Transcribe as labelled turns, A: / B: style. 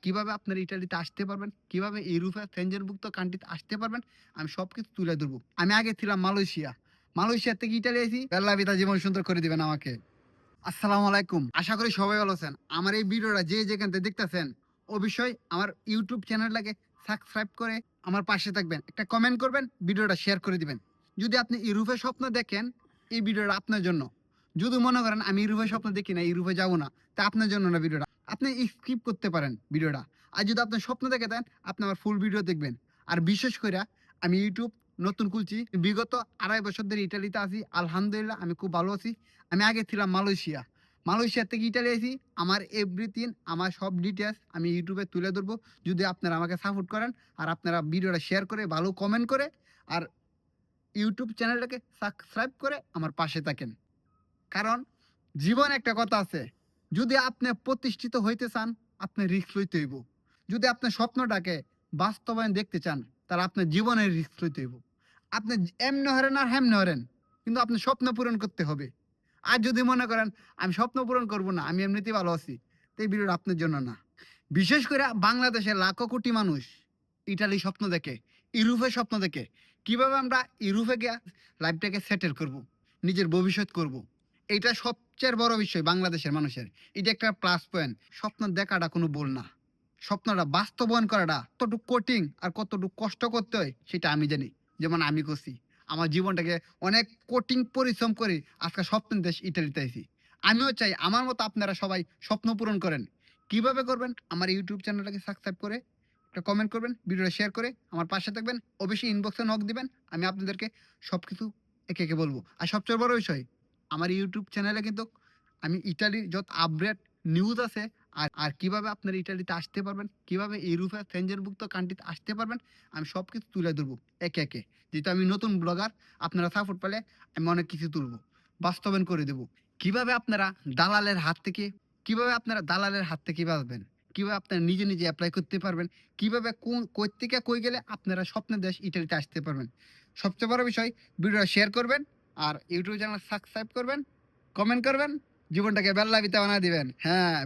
A: কিভাবে আপনারা ইটালিতে আসতে পারবেন, কিভাবে ইউরোপে সেনজেনভুক্ত কান্ট্রিতে আসতে পারবেন, আমি সবকিছু তুলে ধরবো। আমি আগে ছিলাম মালয়েশিয়া। মালয়েশিয়া থেকে ইটালি আইছি। আল্লাহ তার জীবন সুন্দর করে দিবেন আমাকে। আসসালামু আলাইকুম। আশা করি সবাই ভালো আছেন। আমার এই ভিডিওটা যে যেখান থেকে দেখতেছেন, অবশ্যই আমার ইউটিউব চ্যানেলটাকে সাবস্ক্রাইব করে আমার পাশে থাকবেন। একটা কমেন্ট করবেন, ভিডিওটা শেয়ার করে দিবেন। যদি আপনি ইউরোপের স্বপ্ন দেখেন, এই ভিডিওটা আপনার জন্য। যদি মনে করেন আমি ইউরোপের স্বপ্ন দেখি না, ইউরোপে যাবো না, তা আপনার জন্য না ভিডিওটা। আপনি স্কিপ করতে পারেন ভিডিওটা। আর যদি আপনি স্বপ্ন দেখে দেন, আপনি আমার ফুল ভিডিও দেখবেন। আর বিশেষ করে আমি ইউটিউব নতুন খুলছি। বিগত ২.৫ বছর ধরে ইটালিতে আছি। আলহামদুলিল্লাহ আমি খুব ভালো আছি। আমি আগে ছিলাম মালয়েশিয়া। মালয়েশিয়া থেকে ইটালি আইছি। আমার এভরিথিং, আমার সব ডিটেইলস আমি ইউটিউবে তুলে ধরবো। যদি আপনারা আমাকে সাপোর্ট করেন আর আপনারা ভিডিওটা শেয়ার করে, ভালো কমেন্ট করে আর ইউটিউব চ্যানেলটাকে সাবস্ক্রাইব করে আমার পাশে থাকেন। কারণ জীবনে একটা কথা আছে, যদি আপনি প্রতিষ্ঠিত হইতে চান, আপনি রিস্ক লইতে হইব। যদি আপনার স্বপ্নটাকে বাস্তবায়ন দেখতে চান, তাহলে আপনার জীবনের রিস্ক লইতে হইব। আপনি এমনে হরেন আর হেমনে হরেন, কিন্তু আপনার স্বপ্ন পূরণ করতে হবে। আর যদি মনে করেন আমি স্বপ্ন পূরণ করব না, আমি এমনিতেই ভালো আছি, তো এই ভিডিওটা আপনার জন্য না। বিশেষ করে বাংলাদেশের লাখো কোটি মানুষ ইটালি স্বপ্ন দেখে, ইউরোপের স্বপ্ন দেখে। কিভাবে আমরা ইউরোপে গিয়া লাইফটাকে সেটেল করব, নিজের ভবিষ্যৎ করব। এইটা সবচেয়ে বড় বিষয় বাংলাদেশের মানুষের। এটা একটা প্লাস পয়েন্ট। স্বপ্ন দেখাটা কোনো ভুল না। স্বপ্নটা বাস্তবায়ন করাটা কতটুকু কঠিন আর কতটুকু কষ্ট করতে হয় সেটা আমি জানি। যেমন আমি করছি। আমার জীবনটাকে অনেক কঠিন পরিশ্রম করে আজকে স্বপ্নের দেশ ইতালিতে আইছি। আমিও চাই আমার মতো আপনারা সবাই স্বপ্ন পূরণ করেন। কিভাবে করবেন? আমার ইউটিউব চ্যানেলটাকে সাবস্ক্রাইব করে, একটা কমেন্ট করবেন, ভিডিওটা শেয়ার করে আমার পাশে থাকবেন। অবশ্যই ইনবক্সে নক দিবেন। আমি আপনাদেরকে সবকিছু একে, একে বলব। আর সবচেয়ে বড় বিষয়, আমার ইউটিউব চ্যানেলে কিন্তু আমি ইতালির যত আপডেট নিউজ আছে আর কিভাবে আপনারা ইটালিতে আসতে পারবেন, কিভাবে ইউরোপে সেনজেনভুক্ত কান্ট্রিতে আসতে পারবেন, আমি সবকিছু তুলে ধরবো একে, একে। যেহেতু আমি নতুন ব্লগার, আপনারা সাপোর্ট পেলে আমি অনেক কিছু তুলবো, বাস্তবায়ন করে দেব। কিভাবে আপনারা দালালের হাত থেকে বাঁচবেন? কিভাবে আপনারা নিজে, নিজে এপ্লাই করতে পারবেন? কিভাবে কই থেকে কই গেলে আপনারা স্বপ্নের দেশ ইটালিতে আসতে পারবেন? সবচেয়ে বড় বিষয়, ভিডিওটা শেয়ার করবেন আর ইউটিউব চ্যানেল সাবস্ক্রাইব করবেন, কমেন্ট করবেন, জীবনটাকে বেল্লা বিতা বানায় দিবেন। হ্যাঁ।